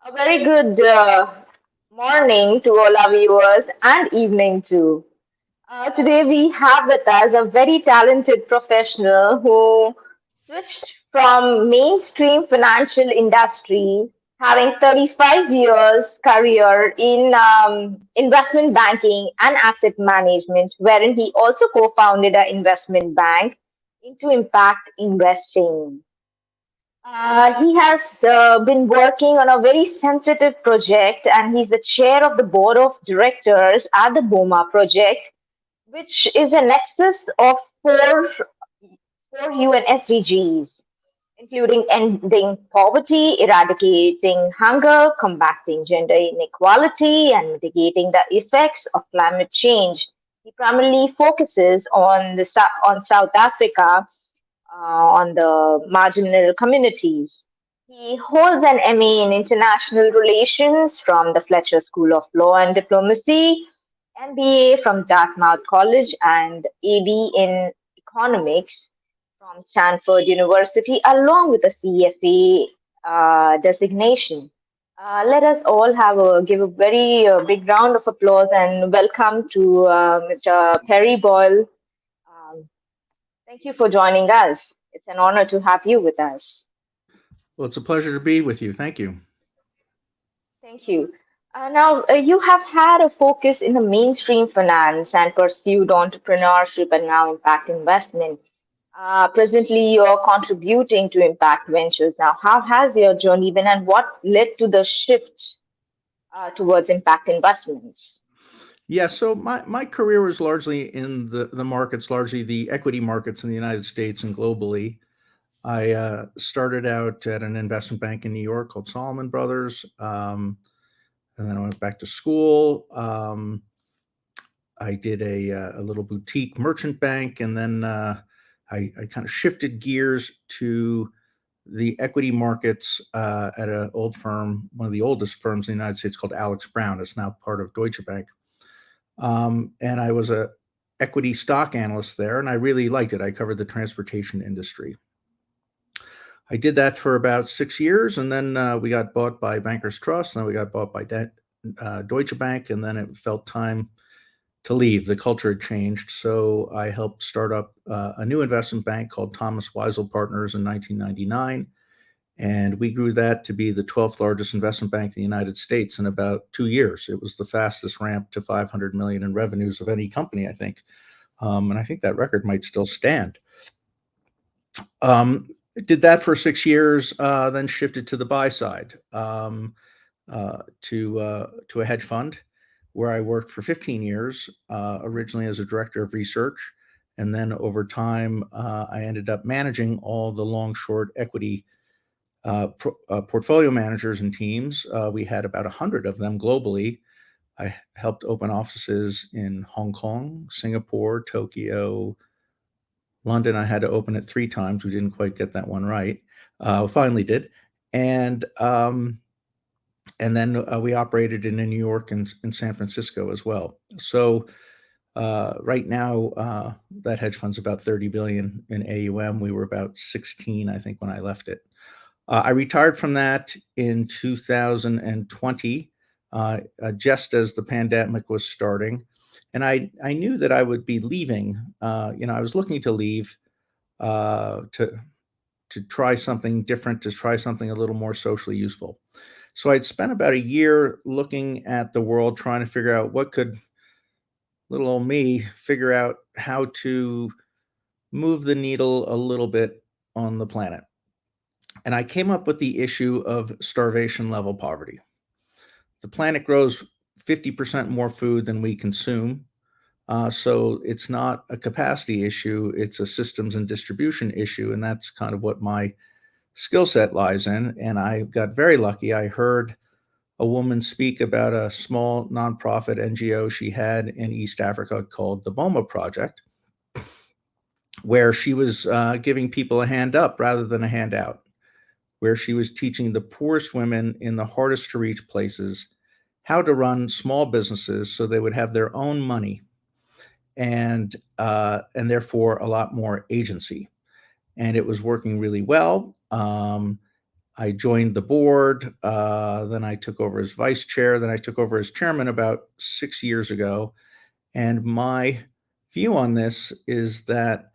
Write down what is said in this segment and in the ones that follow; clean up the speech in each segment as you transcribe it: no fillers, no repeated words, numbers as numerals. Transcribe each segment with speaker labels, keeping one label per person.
Speaker 1: A very good morning to all our viewers and evening too. Today we have with us a very talented professional who switched from mainstream financial industry, having 35 years career in investment banking and asset management, wherein he also co-founded an investment bank into impact investing. He has been working on a very sensitive project, and he's the chair of the board of directors at the BOMA Project, which is a nexus of four UN SDGs, including ending poverty, eradicating hunger, combating gender inequality, and mitigating the effects of climate change. He primarily focuses on on South Africa, on the marginal communities. He holds an MA in International Relations from the Fletcher School of Law and Diplomacy, MBA from Dartmouth College, and AD in Economics from Stanford University, along with a CFA designation. Let us all give a very big round of applause and welcome to Mr. Perry Boyle. Um, Thank you for joining us. It's an honor to have you with us.
Speaker 2: Well, it's a pleasure to be with you. Thank you.
Speaker 1: Thank you. Now, you have had a focus in the mainstream finance and pursued entrepreneurship and now impact investment. Presently, you're contributing to impact ventures. Now, how has your journey been and what led to the shift towards impact investments?
Speaker 2: Yeah, so my career was largely in the markets, largely the equity markets in the United States and globally. I started out at an investment bank in New York called Solomon Brothers, and then I went back to school. I did a little boutique merchant bank, and then I kind of shifted gears to the equity markets at an old firm, one of the oldest firms in the United States called Alex Brown. It's now part of Deutsche Bank. And I was a equity stock analyst there, and I really liked it. I covered the transportation industry. I did that for about 6 years, and then we got bought by Bankers Trust, and then we got bought by Deutsche Bank, and then it felt time to leave. The culture had changed, so I helped start up a new investment bank called Thomas Weisel Partners in 1999, and we grew that to be the 12th largest investment bank in the United States in about 2 years. It was the fastest ramp to 500 million in revenues of any company, I think. And I think that record might still stand. Did that for 6 years, then shifted to the buy side, to a hedge fund where I worked for 15 years, originally as a director of research. And then over time, I ended up managing all the long short equity portfolio managers and teams. We had about 100 of them globally. I helped open offices in Hong Kong, Singapore, Tokyo, London. I had to open it 3 times. We didn't quite get that one right. Finally did. And then we operated in New York and San Francisco as well. So right now, that hedge fund's about 30 billion in AUM. We were about 16, I think, when I left it. I retired from that in 2020, just as the pandemic was starting. And I knew that I would be leaving. I was looking to leave to try something different, to try something a little more socially useful. So I'd spent about a year looking at the world, trying to figure out what could little old me figure out how to move the needle a little bit on the planet. And I came up with the issue of starvation level poverty. The planet grows 50% more food than we consume. So it's not a capacity issue, it's a systems and distribution issue. And that's kind of what my skill set lies in. And I got very lucky. I heard a woman speak about a small nonprofit NGO she had in East Africa called the BOMA Project, where she was giving people a hand up rather than a handout, where she was teaching the poorest women in the hardest to reach places how to run small businesses so they would have their own money and therefore a lot more agency. And it was working really well. I joined the board. Then I took over as vice chair. Then I took over as chairman about 6 years ago. And my view on this is that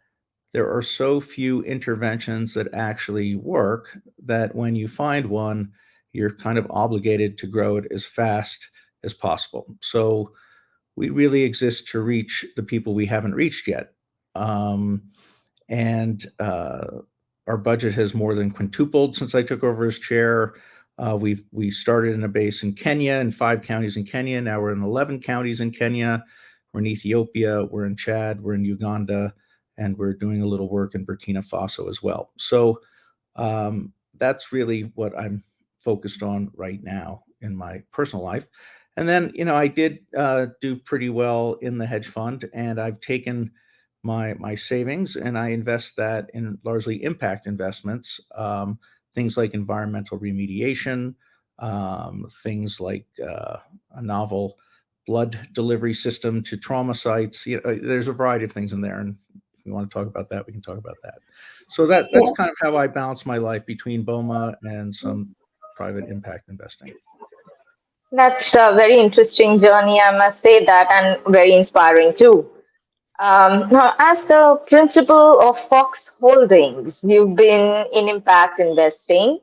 Speaker 2: there are so few interventions that actually work that when you find one, you're kind of obligated to grow it as fast as possible. So we really exist to reach the people we haven't reached yet. Um, and our budget has more than quintupled since I took over as chair. We started in a base in Kenya, in 5 counties in Kenya. Now we're in 11 counties in Kenya. We're in Ethiopia. We're in Chad. We're in Uganda, and we're doing a little work in Burkina Faso as well. So that's really what I'm focused on right now in my personal life. And then, I did do pretty well in the hedge fund, and I've taken my savings and I invest that in largely impact investments, things like environmental remediation, things like a novel blood delivery system to trauma sites. There's a variety of things in there, and if we want to talk about that, we can talk about that. So that's kind of how I balance my life between BOMA and some private impact investing.
Speaker 1: That's a very interesting journey, I must say that, and very inspiring too. Now, as the principal of Fox Holdings, you've been in impact investing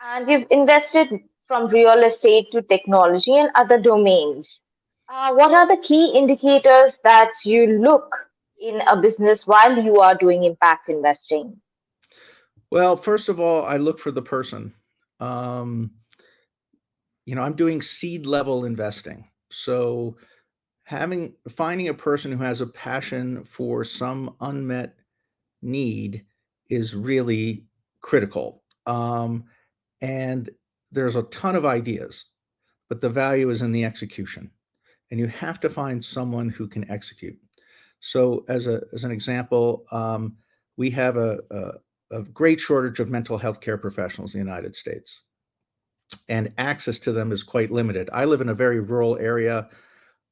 Speaker 1: and you've invested from real estate to technology and other domains. What are the key indicators that you look in a business while you are doing impact investing?
Speaker 2: Well, first of all, I look for the person. Um, I'm doing seed level investing. So finding a person who has a passion for some unmet need is really critical. And there's a ton of ideas, but the value is in the execution. And you have to find someone who can execute. So, as an example, we have a great shortage of mental health care professionals in the United States, and access to them is quite limited. I live in a very rural area.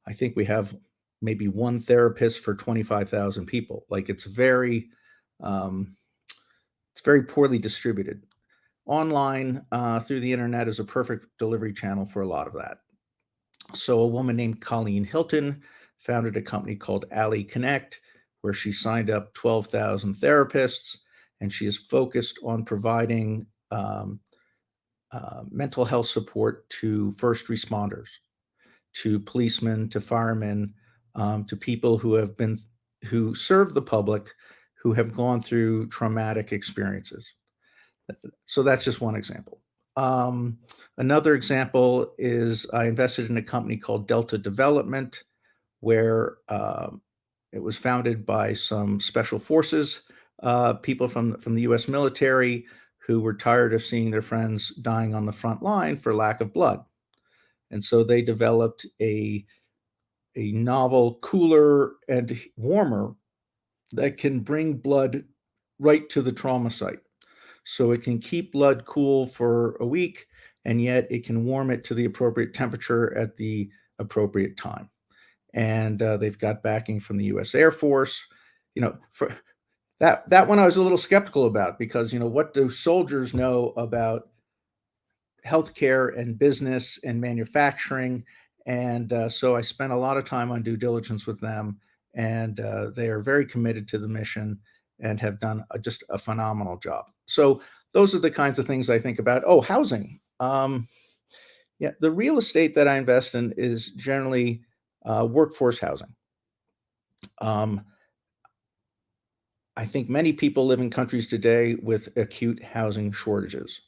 Speaker 2: I think we have maybe one therapist for 25,000 people. Like um, it's very poorly distributed. Online through the internet is a perfect delivery channel for a lot of that. So a woman named Colleen Hilton founded a company called Ally Connect, where she signed up 12,000 therapists, and she is focused on providing mental health support to first responders, to policemen, to firemen, to people who serve the public, who have gone through traumatic experiences. So that's just one example. Another example is I invested in a company called Delta Development, where it was founded by some special forces people from the U.S. military who were tired of seeing their friends dying on the front line for lack of blood. And so they developed a novel cooler and warmer that can bring blood right to the trauma site. So it can keep blood cool for a week, and yet it can warm it to the appropriate temperature at the appropriate time. And they've got backing from the U.S. Air Force. For that one I was a little skeptical about, because what do soldiers know about healthcare and business and manufacturing? And so I spent a lot of time on due diligence with them, and they are very committed to the mission and have done just a phenomenal job. So those are the kinds of things I think about. Oh, housing. Yeah, the real estate that I invest in is generally workforce housing. Um, I think many people live in countries today with acute housing shortages.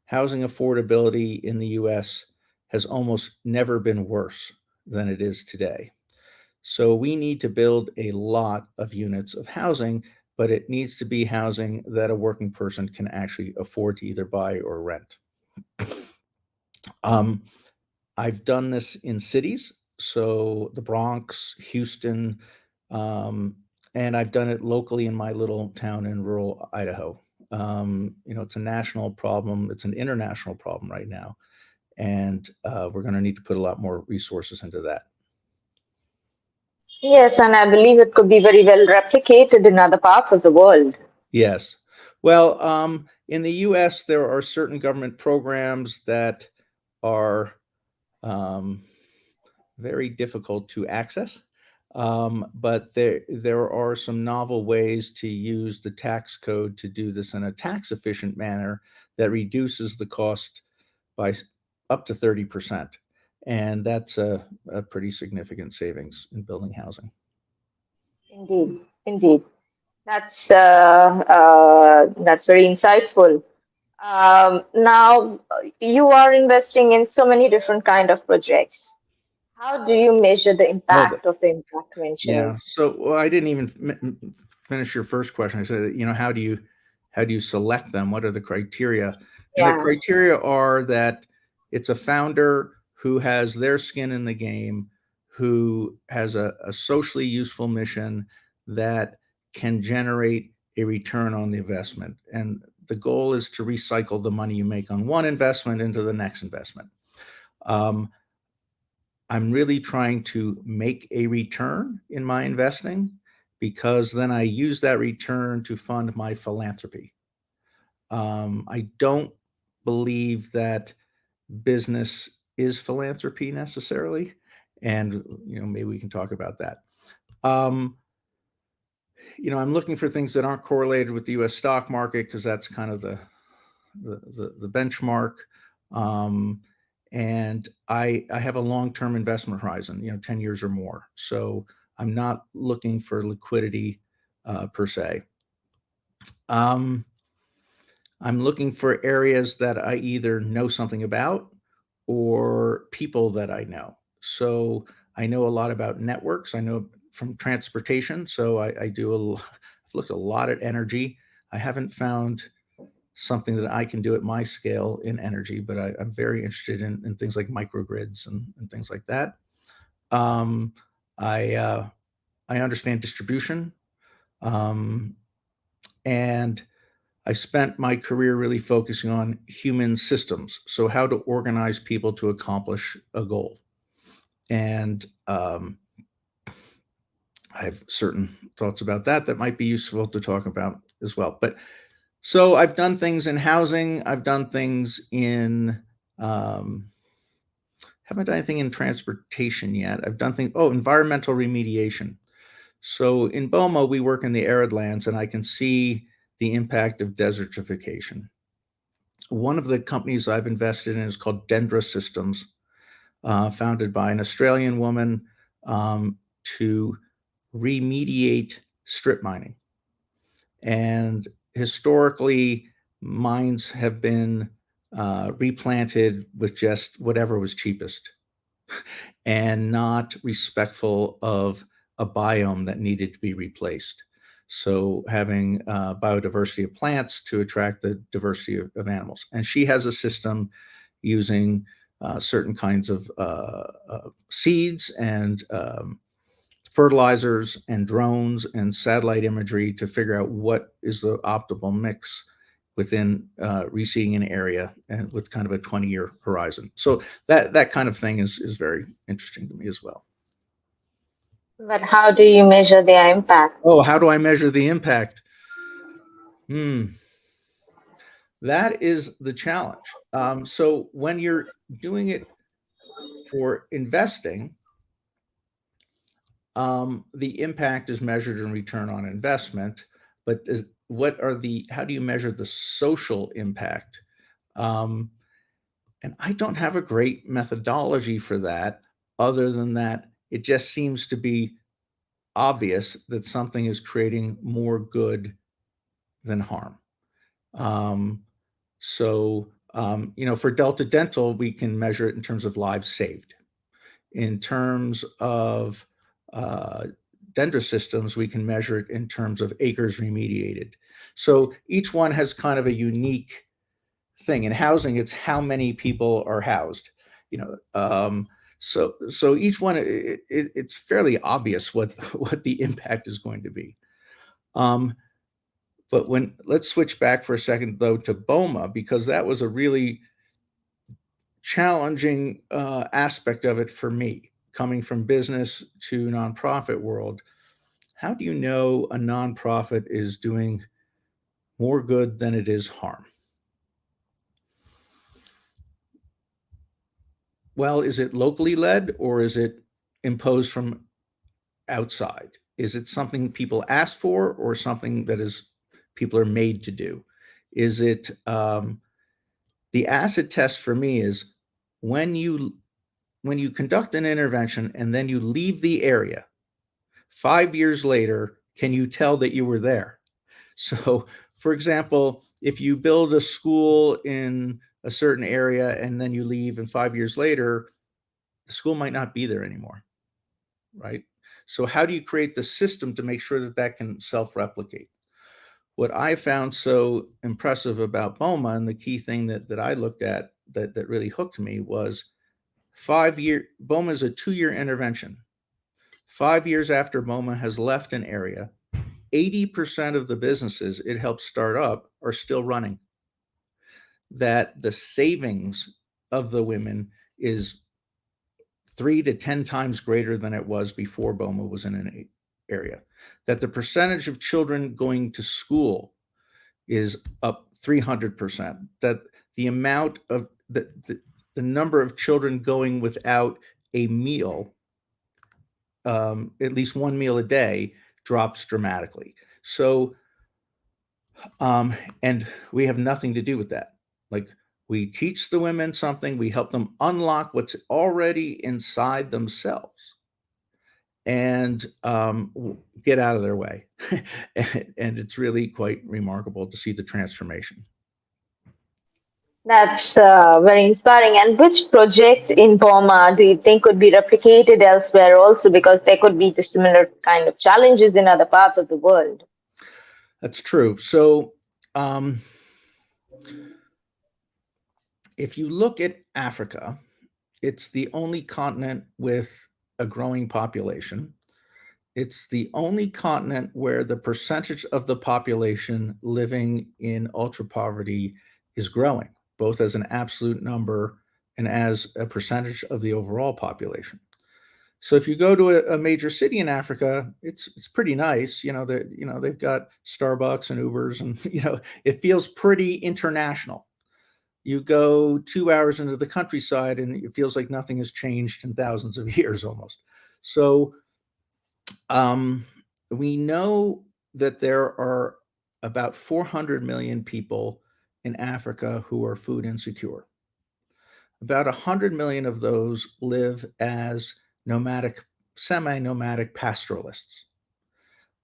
Speaker 2: Housing affordability in the US has almost never been worse than it is today. So we need to build a lot of units of housing, but it needs to be housing that a working person can actually afford to either buy or rent. Um, I've done this in cities, so the Bronx, Houston, um, and I've done it locally in my little town in rural Idaho. It's a national problem. It's an international problem right now, and we're going to need to put a lot more resources into that.
Speaker 1: Yes, and I believe it could be very well replicated in other parts of the world.
Speaker 2: Yes. Well, In the US, there are certain government programs that are um, very difficult to access. But there are some novel ways to use the tax code to do this in a tax efficient manner that reduces the cost by up to 30%. And that's a pretty significant savings in building housing.
Speaker 1: Indeed, indeed. That's very insightful. Now, you are investing in so many different kind of projects. How do you measure the
Speaker 2: Oh,
Speaker 1: impact of the impact
Speaker 2: yeah.
Speaker 1: ventures?
Speaker 2: So, well, I didn't even finish your first question. I said, how do you select them? What are the criteria? And the
Speaker 1: Yeah,
Speaker 2: criteria are that it's a founder who has their skin in the game, who has a socially useful mission that can generate a return on the investment. And the goal is to recycle the money you make on one investment into the next investment. Um, I'm really trying to make a return in my investing because then I use that return to fund my philanthropy. I don't believe that business is philanthropy necessarily, and maybe we can talk about that. Um, I'm looking for things that aren't correlated with the U.S. stock market because that's kind of the benchmark. Um, and I have a long term investment horizon, 10 years or more. So I'm not looking for liquidity per se. Um, I'm looking for areas that I either know something about or people that I know. So I know a lot about networks. I know from transportation. So I've looked a lot at energy. I haven't found something that I can do at my scale in energy, but I'm very interested in things like microgrids and things like that. Um, I I understand distribution, um, and I spent my career really focusing on human systems. So how to organize people to accomplish a goal, and I have certain thoughts about that might be useful to talk about as well. But so I've done things in housing. I've done things in um, haven't done anything in transportation yet. I've done things. Oh, environmental remediation. So in BOMA, we work in the arid lands, and I can see the impact of desertification. One of the companies I've invested in is called Dendra Systems, founded by an Australian woman to remediate strip mining. And historically, mines have been replanted with just whatever was cheapest and not respectful of a biome that needed to be replaced. So, having biodiversity of plants to attract the diversity of animals. And she has a system using certain kinds of seeds and fertilizers and drones and satellite imagery to figure out what is the optimal mix within reseeding an area and with kind of a 20-year horizon. So that kind of thing is very interesting to me as well.
Speaker 1: but how do you measure their impact?
Speaker 2: Oh, how do I measure the impact? Hmm, that is the challenge. So when you're doing it for investing, the impact is measured in return on investment, but how do you measure the social impact? Um, and I don't have a great methodology for that, other than that it just seems to be obvious that something is creating more good than harm. Um, for Delta Dental, we can measure it in terms of lives saved. In terms of uh, dendra systems, we can measure it in terms of acres remediated. So each one has kind of a unique thing. In housing, it's how many people are housed. You know, so each one it's fairly obvious what what the impact is going to be. Um, but when let's switch back for a second though to BOMA because that was a really challenging aspect of it for me, coming from business to nonprofit world. How do you know a nonprofit is doing more good than it is harm? well, is it locally led or is it imposed from outside? Is it something people ask for or something that is people are made to do? Is it the acid test for me is when you when you conduct an intervention and then you leave the area 5 years later, can you tell that you were there? So, for example, if you build a school in a certain area and then you leave, and 5 years later, the school might not be there anymore, right? So, how do you create the system to make sure that that can self replicate? What I found so impressive about BOMA, and the key thing that I looked at that really hooked me, was 5 year BOMA is a 2 year intervention. 5 years after BOMA has left an area, 80% of the businesses it helps start up are still running. That the savings of the women is 3 to 10 times greater than it was before BOMA was in an area. That the percentage of children going to school is up 300%. That the amount of the number of children going without a meal, at least one meal a day, drops dramatically. So, and we have nothing to do with that. Like, we teach the women something, we help them unlock what's already inside themselves and get out of their way. And it's really quite remarkable to see the transformation.
Speaker 1: That's very inspiring. And which project in BOMA do you think could be replicated elsewhere also? Because there could be the similar kind of challenges in other parts of the world.
Speaker 2: That's true. So, um, if you look at Africa, it's the only continent with a growing population. It's the only continent where the percentage of the population living in ultra poverty is growing, both as an absolute number and as a percentage of the overall population. So if you go to a major city in Africa, it's pretty nice. They've got Starbucks and Ubers, and it feels pretty international. You go 2 hours into the countryside, and it feels like nothing has changed in thousands of years almost. So um, we know that there are about 400 million people in Africa who are food insecure. About 100 million of those live as nomadic, semi nomadic pastoralists.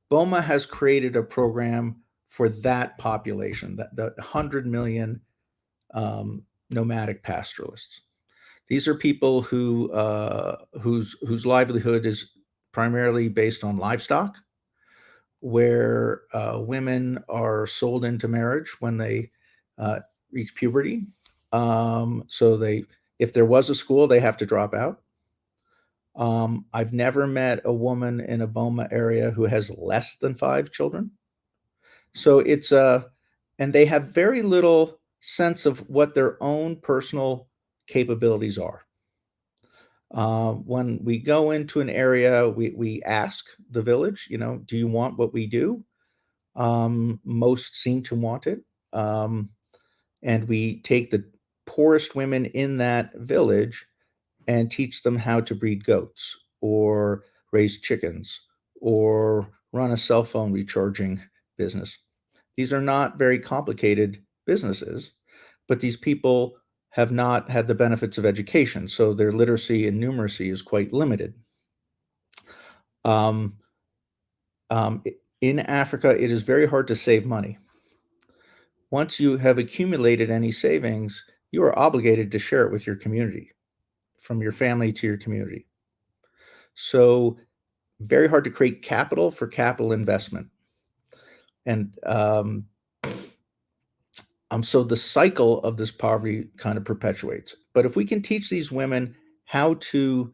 Speaker 2: BOMA has created a program for that population, that the 100 million nomadic pastoralists. These are people whose livelihood is primarily based on livestock, where women are sold into marriage when they uh, reach puberty. So if there was a school, they have to drop out. I've never met a woman in a BOMA area who has less than 5 children. So and they have very little sense of what their own personal capabilities are. When we go into an area, we ask the village, do you want what we do? Most seem to want it. And we take the poorest women in that village and teach them how to breed goats or raise chickens or run a cell phone recharging business. These are not very complicated businesses, but these people have not had the benefits of education, so their literacy and numeracy is quite limited. Um, um, in Africa, it is very hard to save money. Once you have accumulated any savings, you are obligated to share it with your community, from your family to your community. So, very hard to create capital for capital investment. And so the cycle of this poverty kind of perpetuates. But if we can teach these women how to,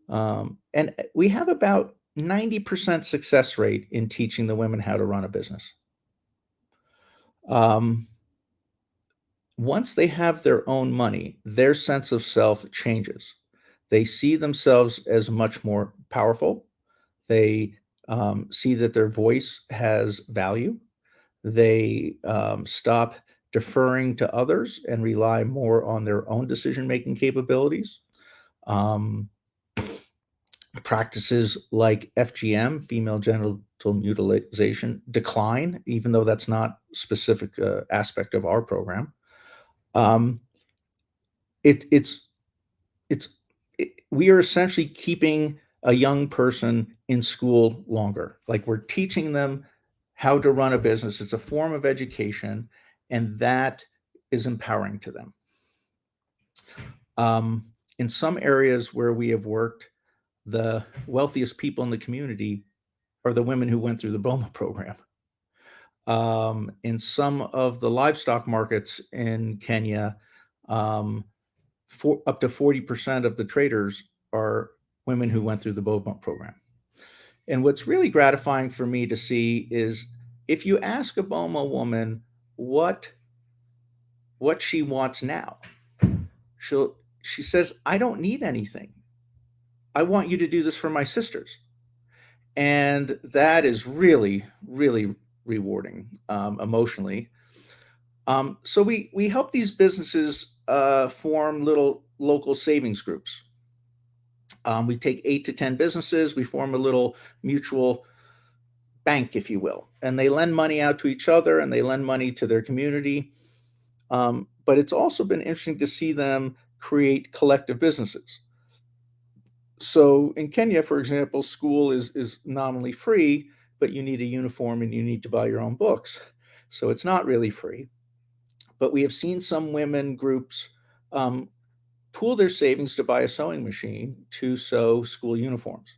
Speaker 2: and we have about 90% success rate in teaching the women how to run a business. Um, Once they have their own money, their sense of self changes. They see themselves as much more powerful. They see that their voice has value. They stop deferring to others and rely more on their own decision making capabilities. Um, Practices like FGM, female genital mutilation, decline, even though that's not a specific aspect of our program. Um, it, it's it's we are essentially keeping a young person in school longer. Like we're teaching them how to run a business. It's a form of education, and that is empowering to them. Um, in some areas where we have worked, the wealthiest people in the community are the women who went through the BOMA program. In some of the livestock markets in Kenya, um, up to 40% of the traders are women who went through the BOMA program. And what's really gratifying for me to see is if you ask a BOMA woman what what she wants now, she says, "I don't need anything. I want you to do this for my sisters." And that is really, really rewarding emotionally. So we help these businesses form little local savings groups. We take 8 to 10 businesses, we form a little mutual bank, if you will, and they lend money out to each other and they lend money to their community. But it's also been interesting to see them create collective businesses. So in Kenya, for example, school is nominally free, but you need a uniform and you need to buy your own books. So it's not really free. But we have seen some women groups um, pool their savings to buy a sewing machine to sew school uniforms.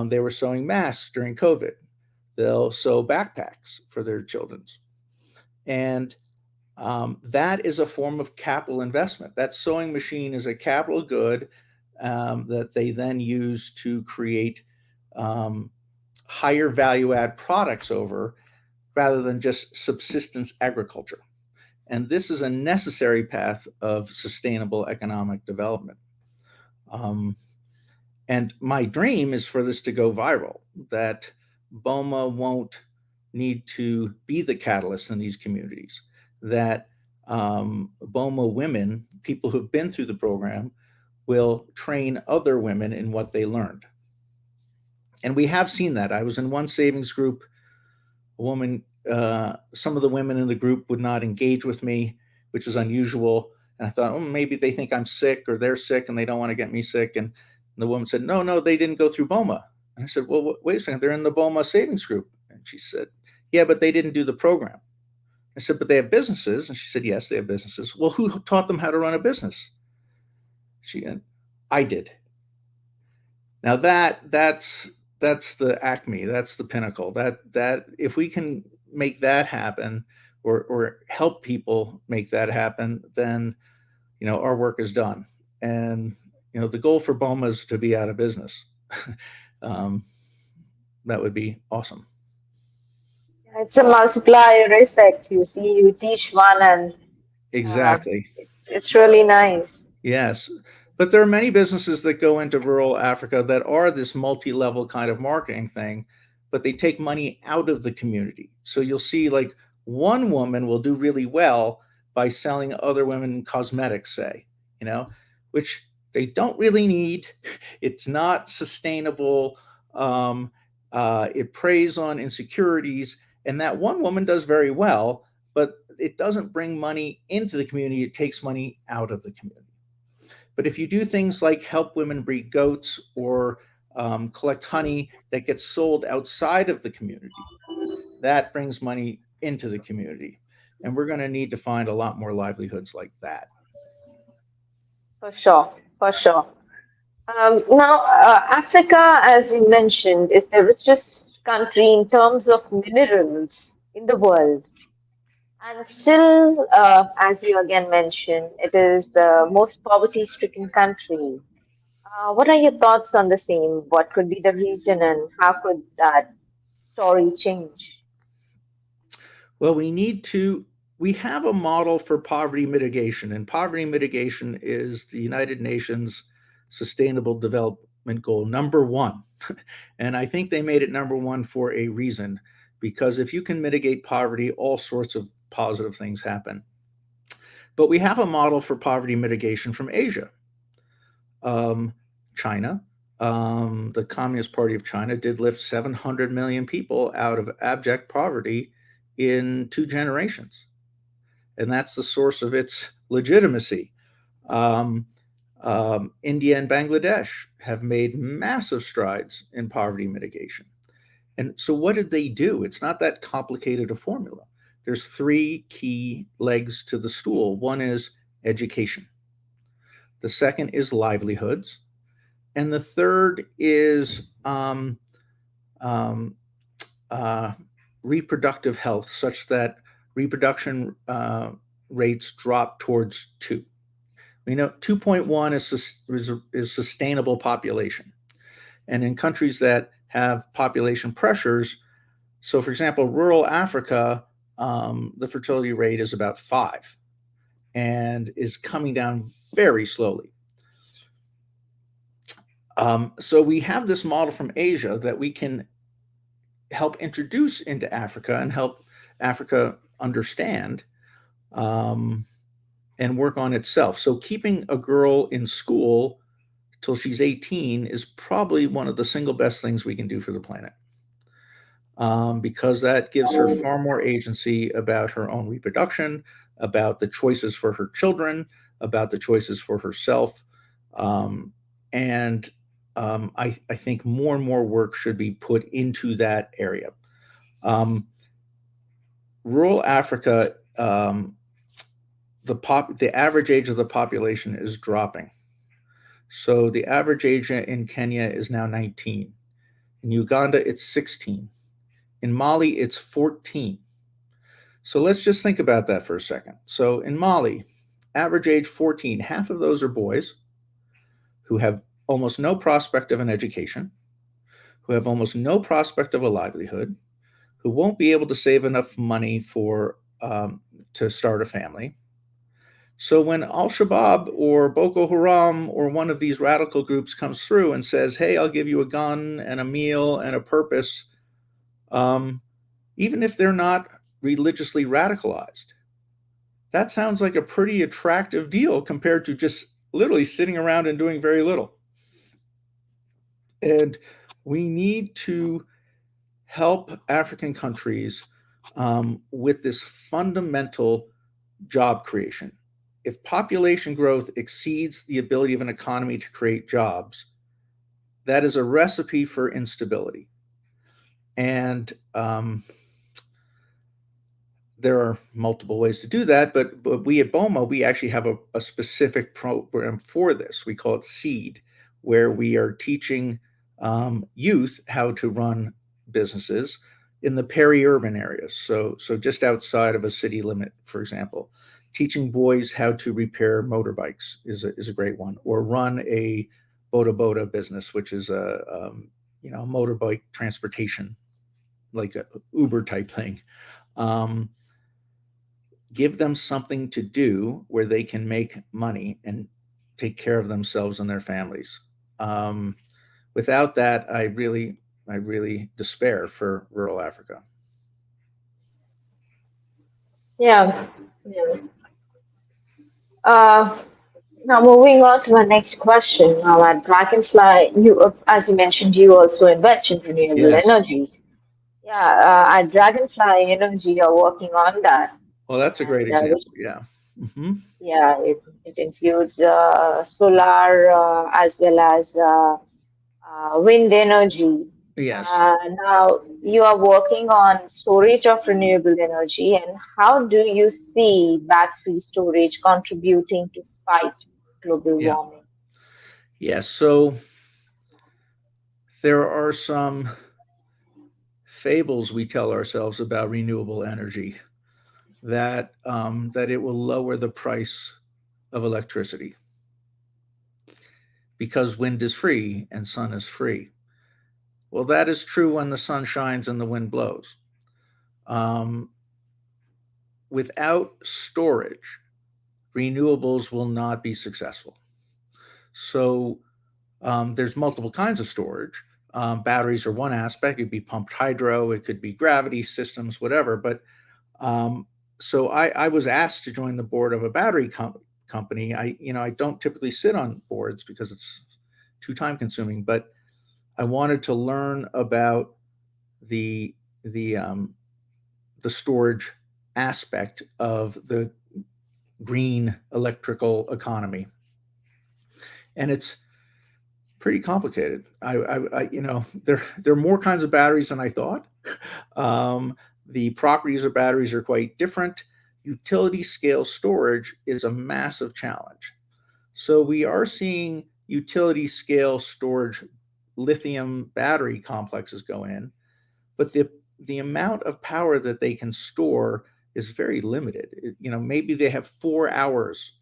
Speaker 2: They were sewing masks during COVID. They'll sew backpacks for their children's. And that is a form of capital investment. That sewing machine is a capital good that they then use to create um, higher value add products over rather than just subsistence agriculture. And this is a necessary path of sustainable economic development. Um, and my dream is for this to go viral, that BOMA won't need to be the catalyst in these communities, that BOMA women, people who've been through the program, will train other women in what they learned. And we have seen that. I was in one savings group, a woman, some of the women in the group would not engage with me, which is unusual. And I thought, oh, maybe they think I'm sick or they're sick and they don't want to get me sick. And the woman said, no, no, they didn't go through BOMA. And I said, well, wait a second, they're in the BOMA savings group. And she said, yeah, but they didn't do the program. I said, but they have businesses. And she said, yes, they have businesses. Well, who taught them how to run a business? She, I did. Now that's the acme, that's the pinnacle. That if we can make that happen or help people make that happen, then our work is done. And the goal for BOMA is to be out of business. um, that would be awesome.
Speaker 1: It's a multiplier effect. You see, you teach one, and uh,
Speaker 2: Exactly.
Speaker 1: it's really nice.
Speaker 2: Yes. But there are many businesses that go into rural Africa that are this multi level kind of marketing thing, but they take money out of the community. So you'll see, like, one woman will do really well by selling other women cosmetics, say, which they don't really need. It's not sustainable. Um, it preys on insecurities. And that one woman does very well, but it doesn't bring money into the community. It takes money out of the community. But if you do things like help women breed goats or collect honey that gets sold outside of the community, that brings money into the community. And we're going to need to find a lot more livelihoods like that.
Speaker 1: For sure, for sure. Now, Africa, as you mentioned, is the richest country in terms of minerals in the world. And still, as you again mentioned, it is the most poverty-stricken country. What are your thoughts on the same? What could be the reason, and how could that story change?
Speaker 2: Well, we have a model for poverty mitigation, and poverty mitigation is the United Nations Sustainable Development Goal number one. And I think they made it number one for a reason, because if you can mitigate poverty, all sorts of positive things happen. But we have a model for poverty mitigation from Asia. Um, China, the Communist Party of China, did lift 700 million people out of abject poverty in 2 generations. And that's the source of its legitimacy. Um, India and Bangladesh have made massive strides in poverty mitigation. And so, what did they do? It's not that complicated a formula. There's 3 key legs to the stool. One is education, the second is livelihoods, and the third is um, uh, reproductive health, such that reproduction rates drop towards 2. We know 2.1 is sustainable population. And in countries that have population pressures, so for example, rural Africa, the fertility rate is about 5 and is coming down very slowly. So we have this model from Asia that we can help introduce into Africa and help Africa understand um, and work on itself. So keeping a girl in school till she's 18 is probably one of the single best things we can do for the planet, because that gives her far more agency about her own reproduction, about the choices for her children, about the choices for herself. And I think more and more work should be put into that area. Um, Rural Africa, the average age of the population is dropping. So the average age in Kenya is now 19. In Uganda, it's 16. In Mali, it's 14. So let's just think about that for a second. So in Mali, average age 14, half of those are boys who have almost no prospect of an education, who have almost no prospect of a livelihood, who won't be able to save enough money to start a family. So when Al Shabaab or Boko Haram or one of these radical groups comes through and says, "Hey, I'll give you a gun and a meal and a purpose," um, even if they're not religiously radicalized, that sounds like a pretty attractive deal compared to just literally sitting around and doing very little. And we need to help African countries with this fundamental job creation. If population growth exceeds the ability of an economy to create jobs, that is a recipe for instability. And there are multiple ways to do that, but we at BOMA, we actually have a specific program for this. We call it SEED, where we are teaching youth how to run businesses in the peri-urban areas. So just outside of a city limit, for example. Teaching boys how to repair motorbikes is a great one, or run a boda business, which is a motorbike transportation, like a Uber type thing. Um, Give them something to do where they can make money and take care of themselves and their families. Um, Without that, I really despair for rural Africa.
Speaker 1: Yeah. Yeah. Uh, Now, moving on to my next question. Now, at Dragonfly, as you mentioned, you also invest in renewable
Speaker 2: Yes.
Speaker 1: energies. Yeah, at Dragonfly Energy, you're working on that,
Speaker 2: Well, that's a great
Speaker 1: and which,
Speaker 2: example. Yeah. Hmm.
Speaker 1: yeah, it includes solar as well as wind energy.
Speaker 2: Yes.
Speaker 1: Now, you are working on storage of renewable energy, and how do you see battery storage contributing to fight global
Speaker 2: Yeah.
Speaker 1: warming?
Speaker 2: Yes. So there are some fables we tell ourselves about renewable energy, that it will lower the price of electricity because wind is free and sun is free. Well, that is true when the sun shines and the wind blows. Um, Without storage, renewables will not be successful. So there's multiple kinds of storage. Batteries are one aspect. It could be pumped hydro, it could be gravity systems, whatever. But um, so I was asked to join the board of a battery company. I don't typically sit on boards because it's too time consuming, but I wanted to learn about the the um, the storage aspect of the green electrical economy, and it's pretty complicated. There are more kinds of batteries than I thought. Um, the properties of batteries are quite different. Utility scale storage is a massive challenge. So we are seeing utility scale storage lithium battery complexes go in, but the amount of power that they can store is very limited. Maybe they have 4 hours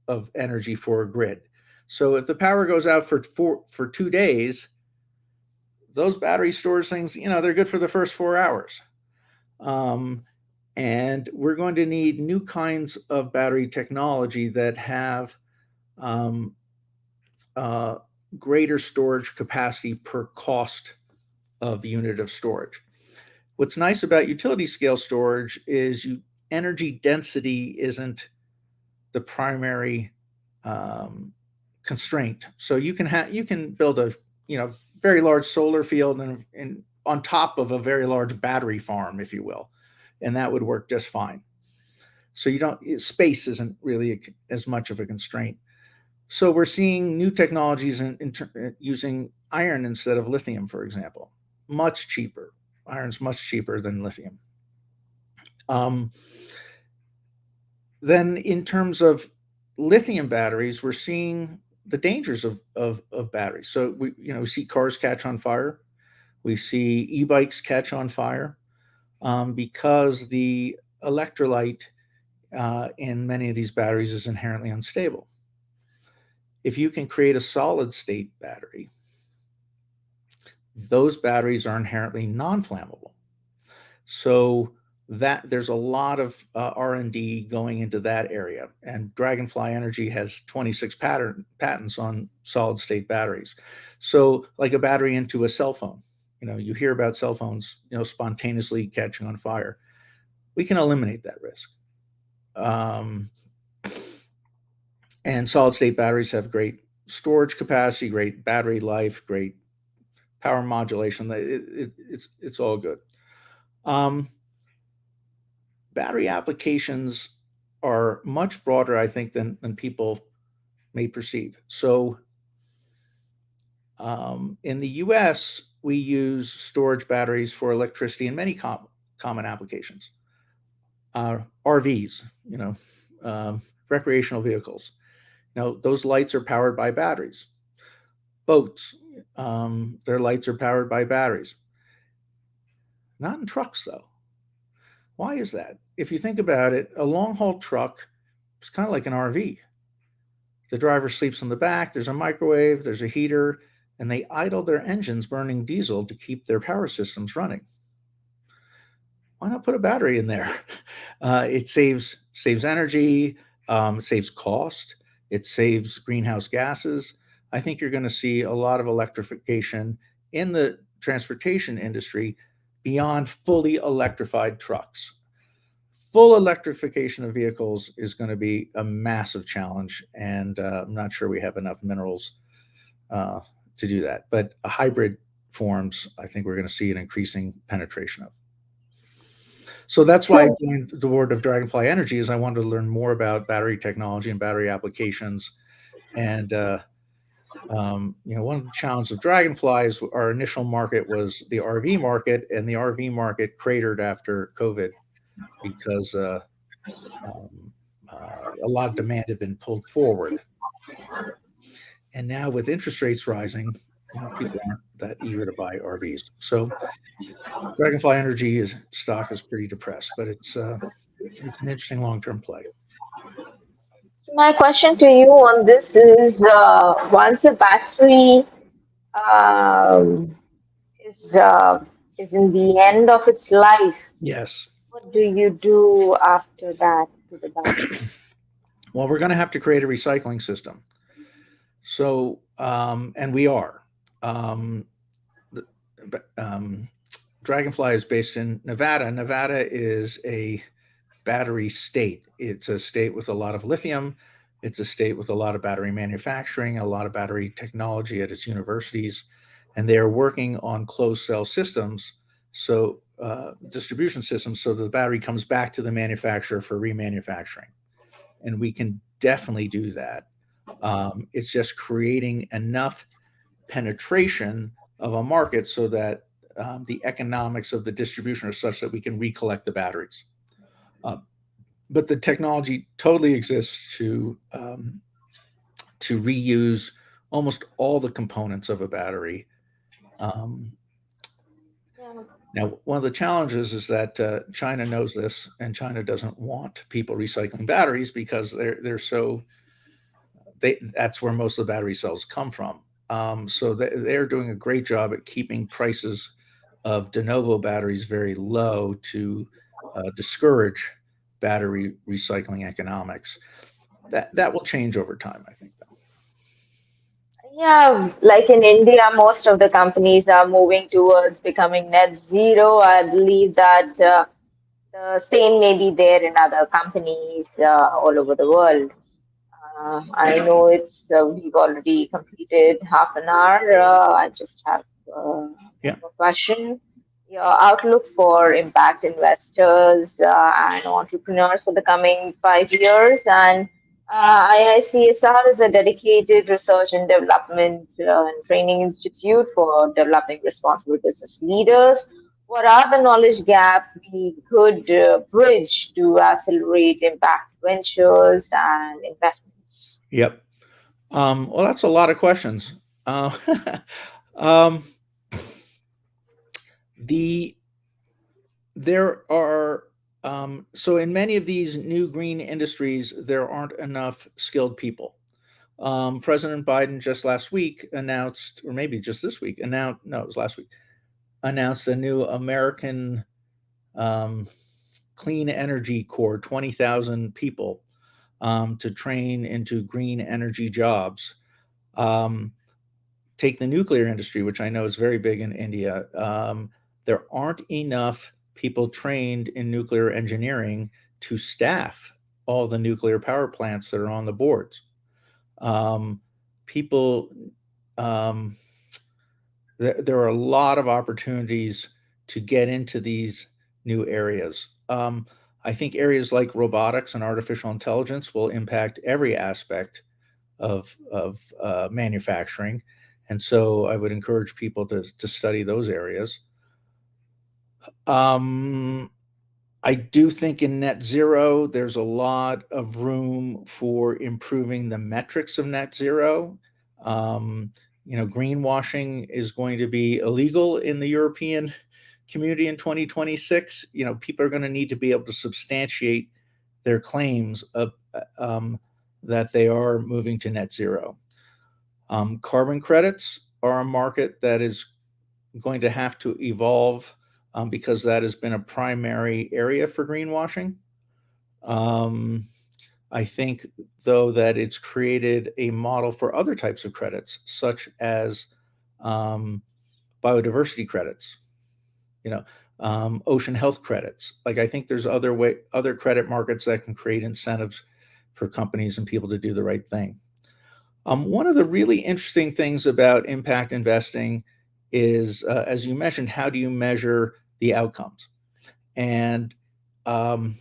Speaker 2: of energy for a grid. So if the power goes out for 2 days, those battery storage things, they're good for the first 4 hours. Um, and we're going to need new kinds of battery technology that have um, uh, greater storage capacity per cost of unit of storage. What's nice about utility scale storage is energy density isn't the primary um, constraint. So you can build a very large solar field and on top of a very large battery farm, if you will, and that would work just fine. So you don't space isn't really as much of a constraint. So we're seeing new technologies using iron instead of lithium, for example, much cheaper. Iron's much cheaper than lithium. Um, then, in terms of lithium batteries, we're seeing the dangers of batteries. So we see cars catch on fire. We see e-bikes catch on fire because the electrolyte in many of these batteries is inherently unstable. If you can create a solid state battery, those batteries are inherently non-flammable. So that there's a lot of R&D going into that area, and Dragonfly Energy has 26 patents on solid state batteries. So like a battery into a cell phone, you hear about cell phones spontaneously catching on fire. We can eliminate that risk. And solid state batteries have great storage capacity, great battery life, great power modulation. It's all good. Battery applications are much broader, I think, than people may perceive. So in the US, we use storage batteries for electricity in many common applications. RVs, recreational vehicles. Those lights are powered by batteries. Boats, their lights are powered by batteries. Not in trucks, though. Why is that? If you think about it, a long haul truck is kind of like an RV. The driver sleeps in the back, there's a microwave, there's a heater, and they idle their engines burning diesel to keep their power systems running. Why not put a battery in there? It saves energy, saves cost, it saves greenhouse gases. I think you're going to see a lot of electrification in the transportation industry beyond fully electrified trucks. Full electrification of vehicles is going to be a massive challenge, and I'm not sure we have enough minerals to do that. But hybrid forms, I think we're going to see an increasing penetration of. So that's why I
Speaker 1: So,
Speaker 2: joined the board of Dragonfly Energy, is I wanted to learn more about battery technology and battery applications. And one of the challenges of Dragonfly is our initial market was the RV market, and the RV market cratered after COVID because um, a lot of demand had been pulled forward. And now with interest rates rising, people aren't that eager to buy RVs. So Dragonfly Energy stock is pretty depressed, but it's an interesting long term play.
Speaker 1: so my question to you on this is, once a battery um, is is in the end of its life,
Speaker 2: Yes.
Speaker 1: what do you do after that to the battery?
Speaker 2: Well, we're going to have to create a recycling system. So, and we are. Um, the, um, Dragonfly is based in Nevada. Nevada is a battery state. It's a state with a lot of lithium. It's a state with a lot of battery manufacturing, a lot of battery technology at its universities, and they are working on closed cell systems, so distribution systems, so the battery comes back to the manufacturer for remanufacturing. And we can definitely do that. It's just creating enough penetration of a market so that the economics of the distribution are such that we can recollect the batteries. Uh, but the technology totally exists to reuse almost all the components of a battery. Um,
Speaker 1: Yeah.
Speaker 2: Now, one of the challenges is that China knows this, and China doesn't want people recycling batteries because they're so that's where most of the battery cells come from. So they're doing a great job at keeping prices of de novo batteries very low to discourage battery recycling economics. That will change over time, I think. Though.
Speaker 1: Yeah, like in India, most of the companies are moving towards becoming net zero. I believe that the same may be there in other companies all over the world. I know we've already completed half an hour. I just have
Speaker 2: Yeah.
Speaker 1: a question. Your outlook for impact investors and entrepreneurs for the coming 5 years, and IICSR is a dedicated research and development and training institute for developing responsible business leaders. What are the knowledge gaps we could bridge to accelerate impact ventures and investments?
Speaker 2: Yep. Well, that's a lot of questions. Uh, um, the there are so in many of these new green industries, there aren't enough skilled people. President Biden just last week announced, or maybe just this week, announced, no, it was last week, announced a new American um, clean energy corps, 20,000 people to train into green energy jobs. Um, Take the nuclear industry, which I know is very big in India. There aren't enough people trained in nuclear engineering to staff all the nuclear power plants that are on the boards. Um, People, um, there are a lot of opportunities to get into these new areas. I think areas like robotics and artificial intelligence will impact every aspect of manufacturing, and so I would encourage people to study those areas. Um, I do think in net zero, there's a lot of room for improving the metrics of net zero. Um, Greenwashing is going to be illegal in the European community in 2026. People are going to need to be able to substantiate their claims of that they are moving to net zero. Carbon credits are a market that is going to have to evolve because that has been a primary area for greenwashing. Um, I think, though, that it's created a model for other types of credits, such as um, biodiversity credits, you know, ocean health credits. Like I think there's other credit markets that can create incentives for companies and people to do the right thing. One of the really interesting things about impact investing is, as you mentioned, how do you measure the outcomes? And um,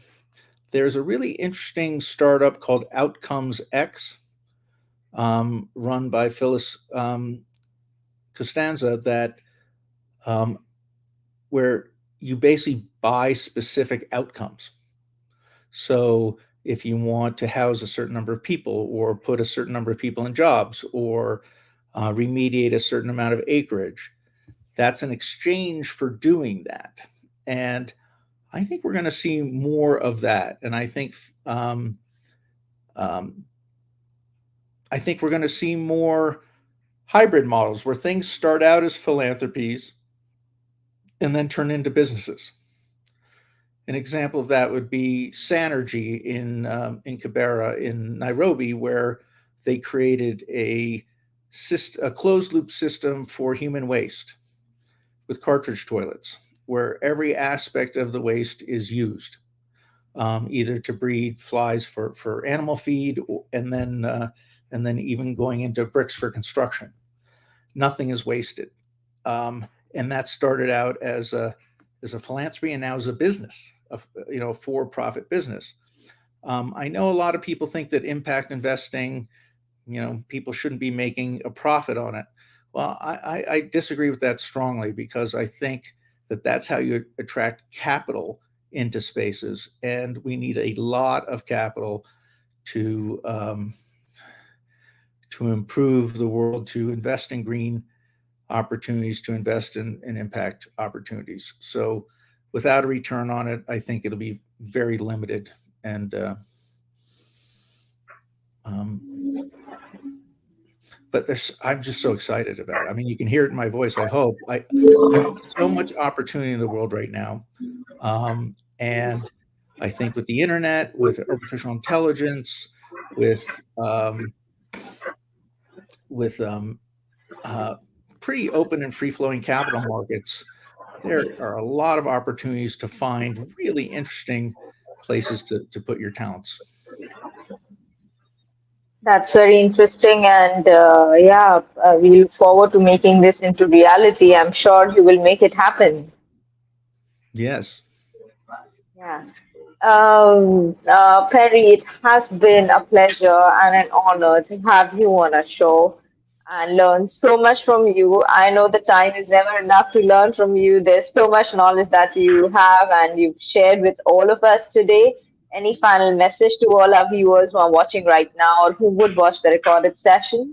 Speaker 2: there's a really interesting startup called Outcomes X, run by Phyllis Costanza, that um, where you basically buy specific outcomes. So if you want to house a certain number of people, or put a certain number of people in jobs, or remediate a certain amount of acreage, that's an exchange for doing that. And I think we're going to see more of that. And um, I think we're going to see more hybrid models where things start out as philanthropies and then turn into businesses. An example of that would be Sanergy in Kibera in Nairobi, where they created a closed loop system for human waste with cartridge toilets, where every aspect of the waste is used. either to breed flies for animal feed, and then even going into bricks for construction. Nothing is wasted, and that started out as a philanthropy, and now as a business, for-profit business. I know a lot of people think that impact investing, people shouldn't be making a profit on it. Well, I disagree with that strongly, because I think that that's how you attract capital into spaces, and we need a lot of capital to improve the world, to invest in green opportunities, to invest in impact opportunities. So, without a return on it, I think it'll be very limited, and um, but I'm just so excited about it. I mean, you can hear it in my voice. I hope. There's so much opportunity in the world right now, and I think with the internet, with artificial intelligence, with um, with uh, pretty open and free flowing capital markets, there are a lot of opportunities to find really interesting places to put your talents.
Speaker 1: That's very interesting, and yeah, we look forward to making this into reality. I'm sure you will make it happen.
Speaker 2: Yes.
Speaker 1: Yeah. Perry, it has been a pleasure and an honor to have you on our show and learn so much from you. I know the time is never enough to learn from you. There's so much knowledge that you have and you've shared with all of us today. Any final message to all our viewers who are watching right now or who would watch the recorded session?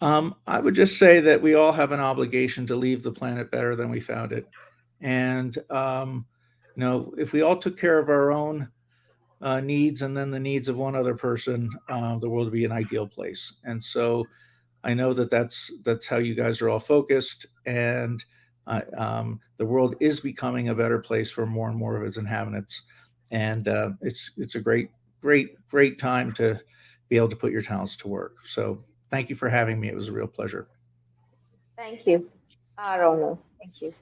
Speaker 2: I would just say that we all have an obligation to leave the planet better than we found it. And, if we all took care of our own needs, and then the needs of one other person, the world would be an ideal place. And so I know that that's how you guys are all focused, and the world is becoming a better place for more and more of its inhabitants. And it's a great time to be able to put your talents to work. So thank you for having me. It was a real pleasure.
Speaker 1: Thank you. Our honor. Thank you.